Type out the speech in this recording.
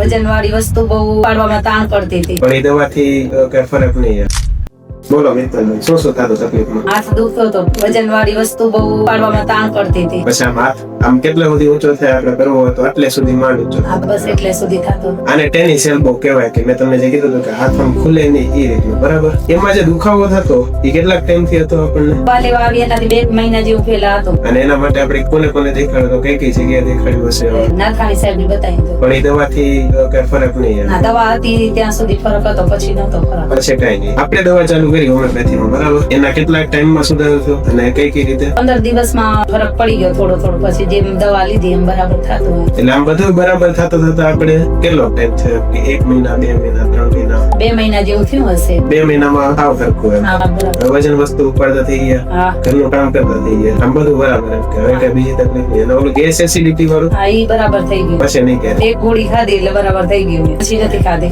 વજન વાળી વસ્તુ બહુ પાડવામાં તાણ પડતી હતી. પણ એ દવાથી કઈ ફરક નહીં. બોલો મિત્તલભાઈ, શું શું થતું તકલીફમાં? હાથ દુખતો હતો, વજન વાળી વસ્તુ બહુ પાડવામાં તાણ પડતી હતી. પછી આમ હાથ આમ કેટલા સુધી ઊંચો થાય આપણે કરવો હોય તો એટલે સુધી માંડ ઊંચો. આ બસ એટલે સુધી થતો. આને ટેનિસ એલ્બો કહેવાય કે મેં તમને જે કીધું હતું કે હાથ આમ ખુલે નહીં એ રીતનું, બરાબર? એમાં જે દુખાવો થતો એ કેટલાક ટાઈમ થી હતો આપણને? લેવા આવી એનાથી 2 મહિના જેવું પહેલા હતો. અને એના માટે આપણે કોને કોને દેખાડ્યો તો કઈ કઈ જગ્યાએ દેખાડ્યું હશે? નાથાણી સાહેબ ને બતાવી દીધું. પણ એ દવાથી કઈ ફરક નહીં. ના, દવા હતી ત્યાં સુધી ફરક હતો, પછી નતો ફરક. પછી કઈ નહીં. આપણે દવા ચાલુ કરી હોમિયોપેથીમાં, બરાબર? એના કેટલાક ટાઈમમાં સુધારો થયો અને કઈ કઈ રીતે? 15 દિવસમાં ફરક પડી ગયો થોડો થોડો. પછી જેમ દવા લીધી એમ બરાબર થતું હોય. એટલે આમ બધું બરાબર થતા થતા આપણે કેટલો ટાઈમ થયો કે 1 મહિના 2 મહિના 3 મહિના? 2 મહિના જેવું થયું હશે. 2 મહિનામાં સાવ સરખું એમ. હા, બરાબર. વજન વસ્તુ ઉપાડતા થઈ ગયા, હા, ઘરનું કામ કરતા થઈ ગયા, આમ બધું બરાબર એમ કે હવે કઈ બીજી તકલીફ નહીં. અને ઓલું ગેસ એસિડિટી વાળું હા, ઈ બરાબર થઈ ગયું. પછી નહીં કે એક ગોળી ખાધી એટલે બરાબર થઈ ગયું. પછી નથી ખાધી.